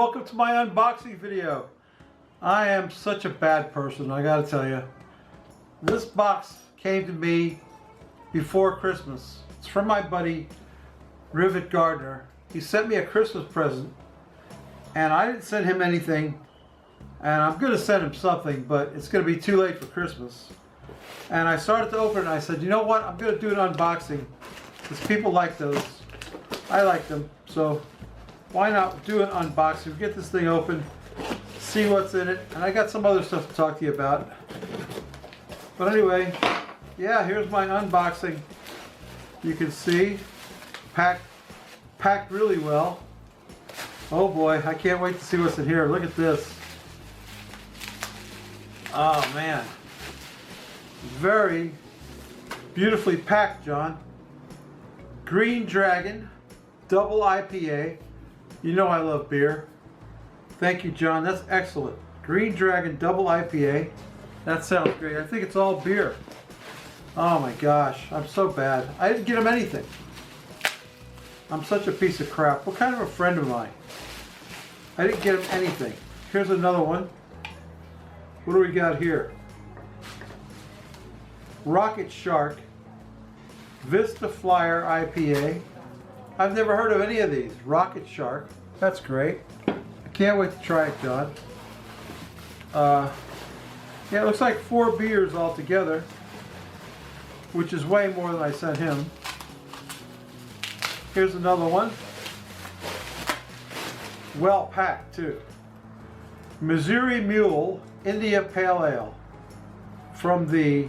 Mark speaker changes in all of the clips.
Speaker 1: welcome to my unboxing video. I am such a bad person, I gotta tell you. This box came to me before Christmas. It's from my buddy Rivet Gardner. He sent me a Christmas present and I didn't send him anything, and I'm gonna send him something, but it's gonna be too late for Christmas. And I started to open it and I said, you know what, I'm gonna do an unboxing because people like those. I like them, so why not do an unboxing? Get this thing open, see what's in it, and I got some other stuff to talk to you about. But anyway, yeah, here's my unboxing. You can see, packed really well. Oh boy, I can't wait to see what's in here. Look at this. Oh man, very beautifully packed, John. Green Dragon Double IPA. You know I love beer. Thank you, John. That's excellent. Green Dragon Double IPA. That sounds great. I think it's all beer. Oh my gosh, I'm so bad. I didn't get him anything. I'm such a piece of crap. What kind of a friend am I? I didn't get him anything. Here's another one. What do we got here? Rocket Shark Vista Flyer IPA. I've never heard of any of these. Rocket Shark. That's great. I can't wait to try it, John. Yeah, it looks like 4 beers altogether, which is way more than I sent him. Here's another one. Well packed too. Missouri Mule India Pale Ale from the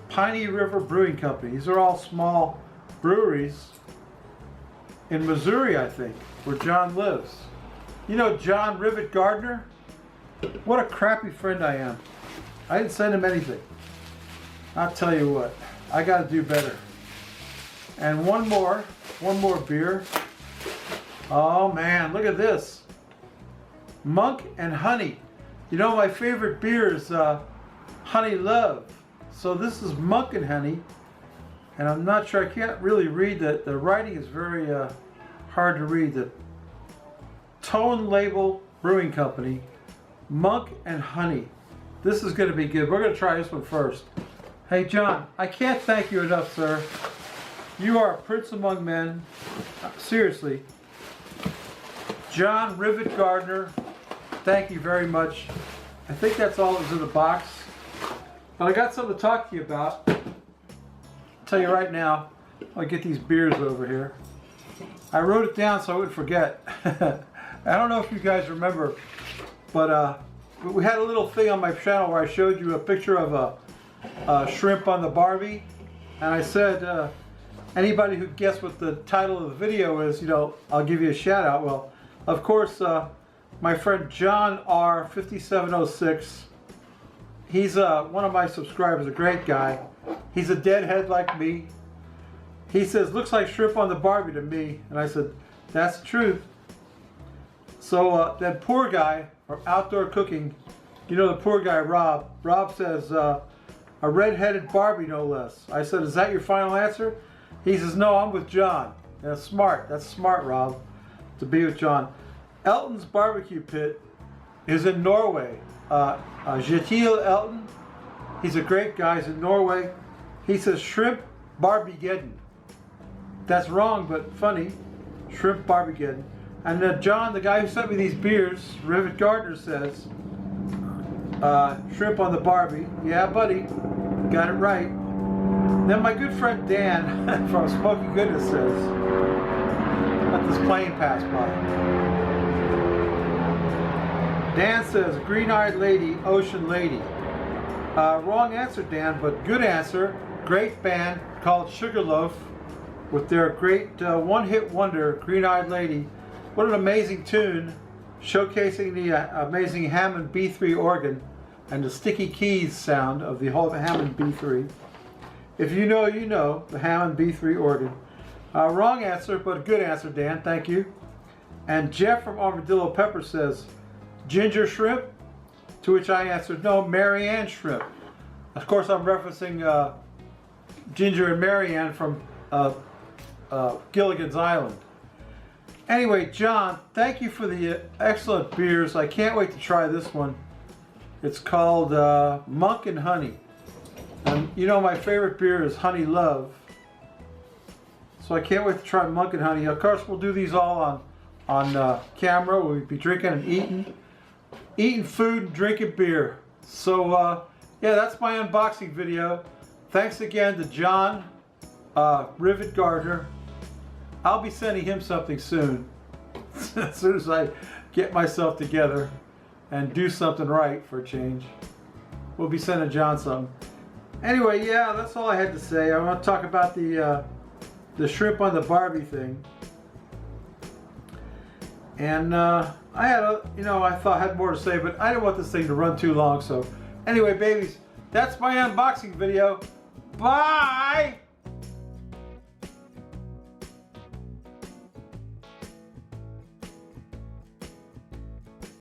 Speaker 1: Piney River Brewing Company. These are all small breweries in Missouri, I think, where John lives. You know John Rivet Gardner? What a crappy friend I am. I didn't send him anything. I'll tell you what, I gotta do better. And one more beer. Oh man, look at this. Monk and Honey. You know my favorite beer is Honey Love. So this is Monk and Honey. And I'm not sure, I can't really read that. The writing is very hard to read. The Tone Label Brewing Company. Monk and Honey. This is going to be good. We're going to try this one first. Hey John, I can't thank you enough, sir. You are a prince among men. Seriously. John Rivet Gardner, thank you very much. I think that's all that was in the box. But I got something to talk to you about. I'll tell you right now. I'll get these beers over here. I wrote it down so I wouldn't forget. I don't know if you guys remember, but we had a little thing on my channel where I showed you a picture of a shrimp on the Barbie, and I said anybody who guessed what the title of the video is, you know, I'll give you a shout out. Well, of course, my friend John R 5706, he's one of my subscribers, a great guy. He's a deadhead like me. He says, looks like shrimp on the Barbie to me, and I said, that's the truth. So that poor guy from Outdoor Cooking, you know the poor guy Rob says, a red-headed Barbie no less. I said, is that your final answer? He says, no, I'm with John. That's smart, Rob, to be with John. Elton's Barbecue Pit is in Norway. Kjetil Elton, he's a great guy, he's in Norway. He says shrimp Barbiegeddon. That's wrong, but funny. Shrimp Barbiegeddon. And John, the guy who sent me these beers, Rivet Gardner, says, shrimp on the Barbie. Yeah, buddy, got it right. Then my good friend Dan from Smoky Goodness says, let this plane pass by. Dan says, green-eyed lady, ocean lady. Wrong answer, Dan, but good answer. Great band called Sugarloaf with their great one-hit wonder, Green-Eyed Lady. What an amazing tune, showcasing the amazing Hammond B3 organ and the sticky keys sound of the whole Hammond B3. If you know, you know, the Hammond B3 organ. Wrong answer, but a good answer, Dan, thank you. And Jeff from Armadillo Pepper says, ginger shrimp, to which I answered, no, Marianne shrimp. Of course, I'm referencing Ginger and Marianne from Gilligan's Island. Anyway, John, thank you for the excellent beers. I can't wait to try this one. It's called Monk and Honey. And you know my favorite beer is Honey Love. So I can't wait to try Monk and Honey. Of course, we'll do these all on camera. We'll be drinking and eating food and drinking beer. So yeah, that's my unboxing video. Thanks again to John Rivet Gardner. I'll be sending him something soon. As soon as I get myself together and do something right for a change. We'll be sending John something. Anyway, yeah, that's all I had to say. I want to talk about the shrimp on the Barbie thing. And I had I thought I had more to say, but I didn't want this thing to run too long. So anyway, babies, that's my unboxing video. Bye!